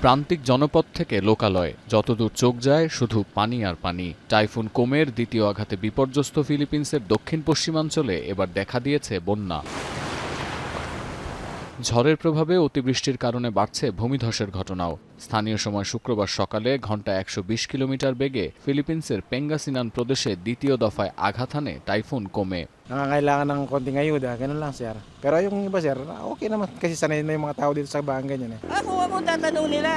প্রান্তিক জনপদ থেকে লোকালয়, যতদূর চোখ যায় শুধু পানি আর পানি। টাইফুন কোমের দ্বিতীয় আঘাতে বিপর্যস্ত ফিলিপিন্সের দক্ষিণ পশ্চিমাঞ্চলে এবার দেখা দিয়েছে বন্যা। ঝড়ের প্রভাবে অতিবৃষ্টির কারণে বাড়ছে ভূমিধসের ঘটনাও। স্থানীয় সময় শুক্রবার সকালে ঘণ্টায় ১২০ কিলোমিটার বেগে ফিলিপিন্সের পেঙ্গাসিনান প্রদেশে দ্বিতীয় দফায় আঘাত হানে টাইফুন কোমে। Nangangailangan ng konting ayuda, ganun lang sir. Pero yung iba sir, okay naman kasi sanay na yung mga tao dito sa bahayan ganyan eh. Ako tatanong nila,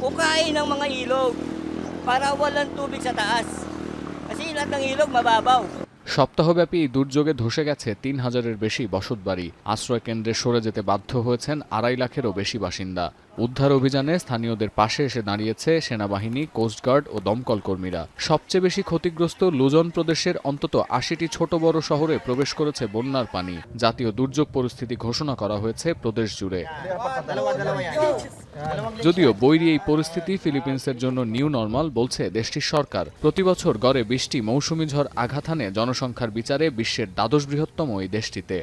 ukain ng mga ilog para walang tubig sa taas. Kasi lahat ng ilog mababaw. সপ্তাহব্যাপী এই দুর্যোগে ধসে গেছে ৩,০০০-এর বেশি বসতবাড়ি। আশ্রয় কেন্দ্রে সরে যেতে বাধ্য হয়েছেন ২.৫ লাখেরও বেশি বাসিন্দা। উদ্ধার অভিযানে স্থানীয়দের পাশে এসে দাঁড়িয়েছে সেনাবাহিনী, কোস্টগার্ড ও দমকল কর্মীরা। সবচেয়ে বেশি ক্ষতিগ্রস্ত লুজন প্রদেশের অন্তত ৮০টি ছোট বড় শহরে প্রবেশ করেছে বন্যার পানি। জাতীয় দুর্যোগ পরিস্থিতি ঘোষণা করা হয়েছে প্রদেশ জুড়ে। যদিও বৈরী এই পরিস্থিতি ফিলিপিন্সের জন্য নিউ নরমাল বলছে দেশটির সরকার। প্রতিবছর গড়ে ২০টি মৌসুমী ঝড় আঘাত হানে জনসংখ্যার বিচারে বিশ্বের দ্বাদশ বৃহত্তম এই দেশটিতে।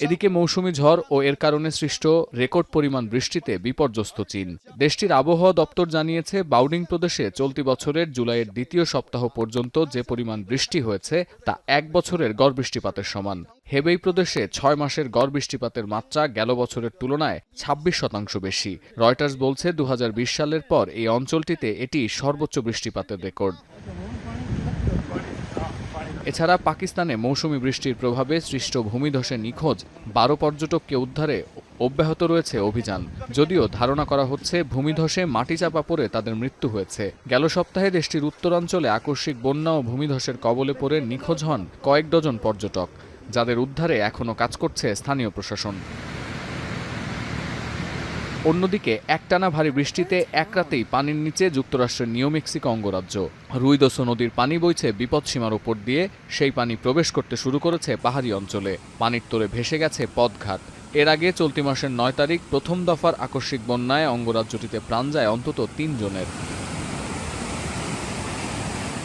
এদিকে মৌসুমী ঝড় ও এর কারণে সৃষ্ট রেকর্ড পরিমাণ বৃষ্টিতে বিপর্যস্ত চীন। দেশটির আবহাওয়া দপ্তর জানিয়েছে বাউডিং প্রদেশে চলতি বছরের জুলাইয়ের দ্বিতীয় সপ্তাহ পর্যন্ত যে পরিমাণ বৃষ্টি হয়েছে তা ১ বছরের গড় বৃষ্টিপাতের সমান। হেবেই প্রদেশে ৬ মাসের গড় বৃষ্টিপাতের মাত্রা গেল বছরের তুলনায় ২৬% বেশি। রয়টার্স বলছে ২০২০ সালের পর এই অঞ্চলটিতে এটি সর্বোচ্চ বৃষ্টিপাতের রেকর্ড। এছাড়া পাকিস্তানে মৌসুমি বৃষ্টির প্রভাবে সৃষ্ট ভূমিধসে নিখোঁজ ১২ পর্যটককে উদ্ধারে অব্যাহত রয়েছে অভিযান। যদিও ধারণা করা হচ্ছে ভূমিধসে মাটি চাপা পড়ে তাদের মৃত্যু হয়েছে। গেল সপ্তাহে দেশটির উত্তরাঞ্চলে আকস্মিক বন্যা ও ভূমিধসের কবলে পড়ে নিখোঁজ হন কয়েক ডজন পর্যটক, যাদের উদ্ধারে এখনও কাজ করছে স্থানীয় প্রশাসন। অন্যদিকে একটানা ভারী বৃষ্টিতে এক রাতেই পানির নিচে যুক্তরাষ্ট্রের নিউ মেক্সিকো অঙ্গরাজ্য। রুইদোসো নদীর পানি বইছে বিপদসীমার উপর দিয়ে, সেই পানি প্রবেশ করতে শুরু করেছে পাহাড়ি অঞ্চলে। পানির তোরে ভেসে গেছে পথঘাট। এর আগে চলতি মাসের ৯ তারিখ প্রথম দফার আকস্মিক বন্যায় অঙ্গরাজ্যটিতে প্রাণ যায় অন্তত ৩ জনের।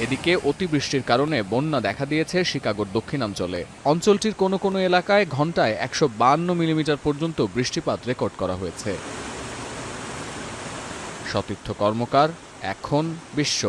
এদিকে অতিবৃষ্টির কারণে বন্যা দেখা দিয়েছে শিকাগোর দক্ষিণাঞ্চলে। অঞ্চলটির কোনো কোনো এলাকায় ঘণ্টায় ১৫২ মিলিমিটার পর্যন্ত বৃষ্টিপাত রেকর্ড করা হয়েছে। সতীর্থ কর্মকার, এখন বিশ্ব।